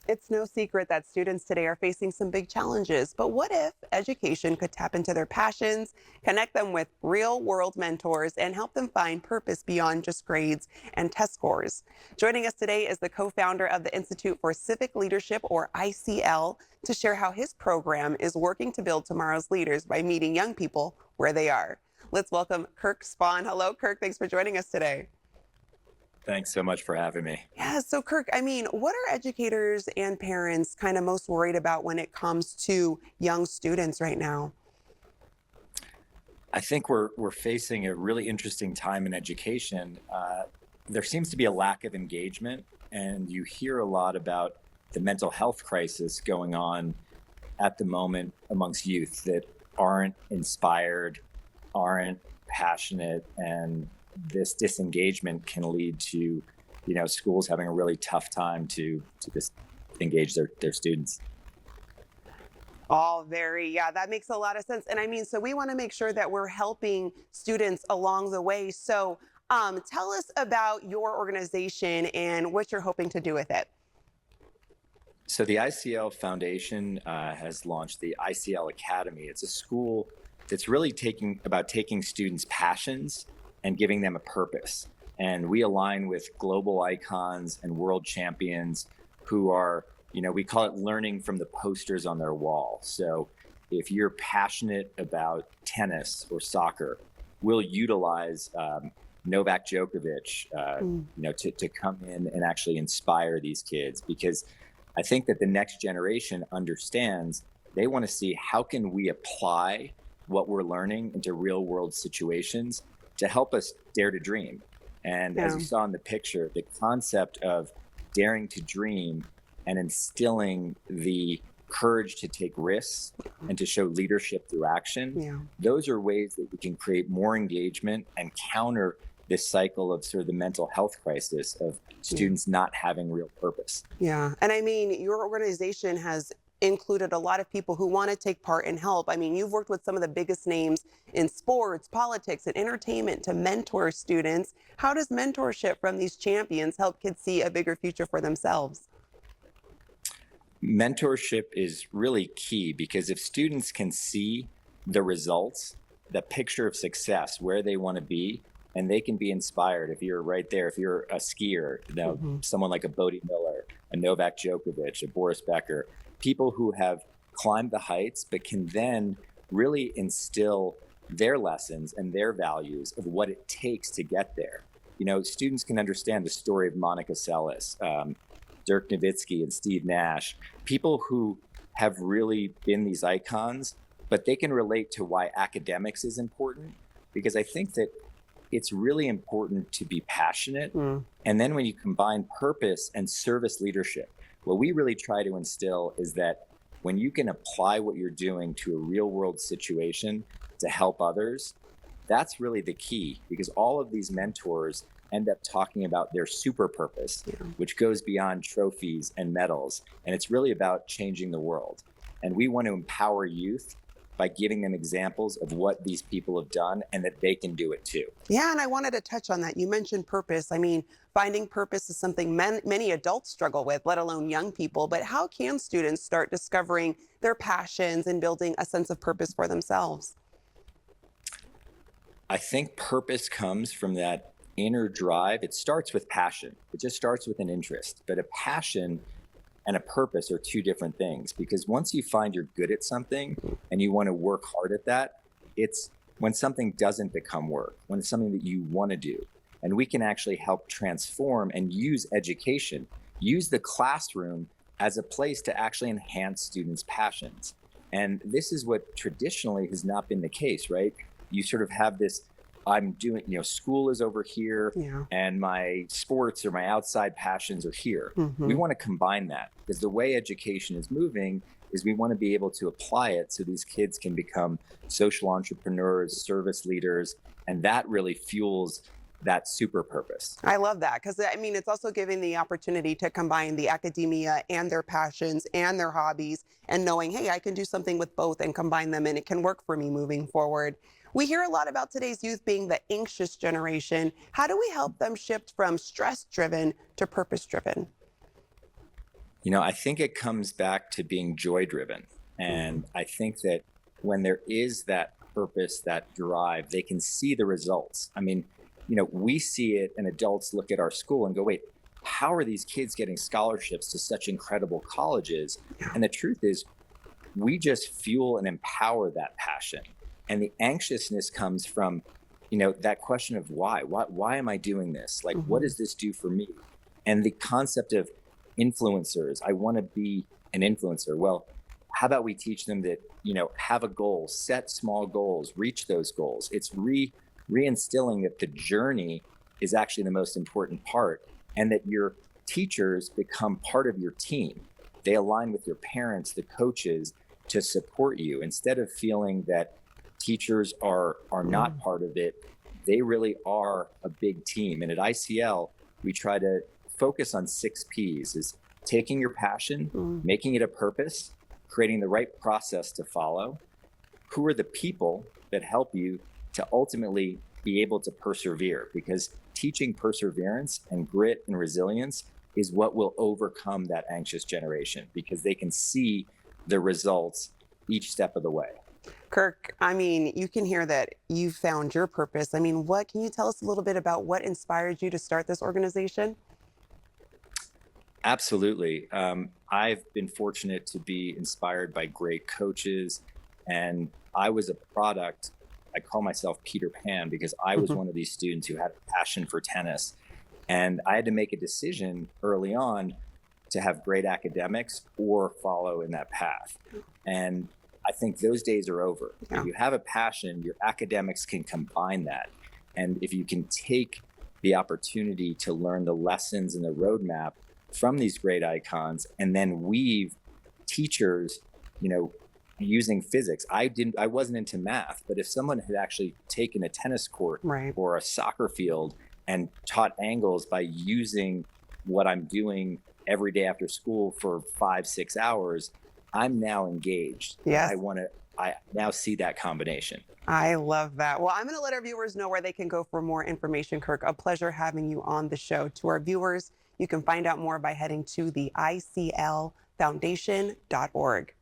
It's no secret that students today are facing some big challenges, but what if education could tap into their passions, connect them with real world mentors, and help them find purpose beyond just grades and test scores? Joining us today is the co founder of the Institute for Civic Leadership, or ICL, to share how his program is working to build tomorrow's leaders by meeting young people where they are. Let's welcome Kirk Spahn. Hello, Kirk. Thanks for joining us today. Thanks so much for having me. Yeah, so Kirk, what are educators and parents kind of most worried about when it comes to young students right now? I think we're facing a really interesting time in education. There seems to be a lack of engagement, and you hear a lot about the mental health crisis going on at the moment amongst youth that aren't inspired, aren't passionate, and this disengagement can lead to, schools having a really tough time to just engage their students. All very, yeah, that makes a lot of sense. And so we want to make sure that we're helping students along the way. So tell us about your organization and what you're hoping to do with it. So the ICL Foundation has launched the ICL Academy. It's a school that's really taking students' passions and giving them a purpose. And we align with global icons and world champions who are, we call it learning from the posters on their wall. So if you're passionate about tennis or soccer, we'll utilize Novak Djokovic, to come in and actually inspire these kids, because I think that the next generation understands they want to see how can we apply what we're learning into real world situations to help us dare to dream. And as Yeah. you saw in the picture, the concept of daring to dream and instilling the courage to take risks and to show leadership through action, Yeah. those are ways that we can create more engagement and counter this cycle of sort of the mental health crisis of students not having real purpose. Yeah. And your organization has included a lot of people who want to take part and help. You've worked with some of the biggest names in sports, politics, and entertainment to mentor students. How does mentorship from these champions help kids see a bigger future for themselves? Mentorship is really key, because if students can see the results, the picture of success, where they want to be, and they can be inspired. If you're right there, if you're a skier, someone like a Bodie Miller, a Novak Djokovic, a Boris Becker, people who have climbed the heights, but can then really instill their lessons and their values of what it takes to get there. Students can understand the story of Monica Seles, Dirk Nowitzki, and Steve Nash, people who have really been these icons, but they can relate to why academics is important, because I think that it's really important to be passionate. And then when you combine purpose and service leadership, what we really try to instill is that when you can apply what you're doing to a real world situation to help others, that's really the key, because all of these mentors end up talking about their super purpose, which goes beyond trophies and medals. And it's really about changing the world. And we want to empower youth by giving them examples of what these people have done and that they can do it too. Yeah, and I wanted to touch on that. You mentioned purpose. Finding purpose is something many adults struggle with, let alone young people. But how can students start discovering their passions and building a sense of purpose for themselves? I think purpose comes from that inner drive. It starts with passion. It just starts with an interest. But a passion and a purpose are two different things, because once you find you're good at something and you want to work hard at that, it's when something doesn't become work, when it's something that you want to do. And we can actually help transform and use education, use the classroom as a place to actually enhance students' passions. And this is what traditionally has not been the case, right? You sort of have this, I'm doing, school is over here, Yeah. and my sports or my outside passions are here. We want to combine that, because the way education is moving is we want to be able to apply it so these kids can become social entrepreneurs, service leaders, and that really fuels that super purpose. I love that because it's also giving the opportunity to combine the academia and their passions and their hobbies and knowing, hey, I can do something with both and combine them and it can work for me moving forward. We hear a lot about today's youth being the anxious generation. How do we help them shift from stress driven to purpose driven? I think it comes back to being joy driven. Mhm. And I think that when there is that purpose, that drive, they can see the results. I mean, we see it and adults look at our school and go, wait, how are these kids getting scholarships to such incredible colleges? Yeah. And the truth is, we just fuel and empower that passion. And the anxiousness comes from, that question of why? Why am I doing this? Like, what Mhm. does this do for me? And the concept of influencers, I want to be an influencer. Well, how about we teach them that, have a goal, set small goals, reach those goals. It's reinstilling that the journey is actually the most important part, and that your teachers become part of your team. They align with your parents, the coaches, to support you instead of feeling that teachers are not Mm. part of it. They really are a big team. And at ICL, we try to focus on 6 P's: is taking your passion, Mm. making it a purpose, creating the right process to follow. Who are the people that help you to ultimately be able to persevere? Because teaching perseverance and grit and resilience is what will overcome that anxious generation, because they can see the results each step of the way. Kirk, I mean, you can hear that you found your purpose. I mean, what can you tell us a little bit about what inspired you to start this organization? Absolutely. I've been fortunate to be inspired by great coaches, and I was a product. I call myself Peter Pan because I was one of these students who had a passion for tennis. And I had to make a decision early on to have great academics or follow in that path. And I think those days are over. If Yeah. you have a passion, your academics can combine that. And if you can take the opportunity to learn the lessons and the roadmap from these great icons and then weave teachers, you know, using physics. I wasn't into math, but if someone had actually taken a tennis court Right. or a soccer field and taught angles by using what I'm doing every day after school for 5, 6 hours, I'm now engaged. And Yes. I now see that combination. I love that. Well, I'm going to let our viewers know where they can go for more information, Kirk. A pleasure having you on the show. To our viewers, you can find out more by heading to the ICL Foundation.org.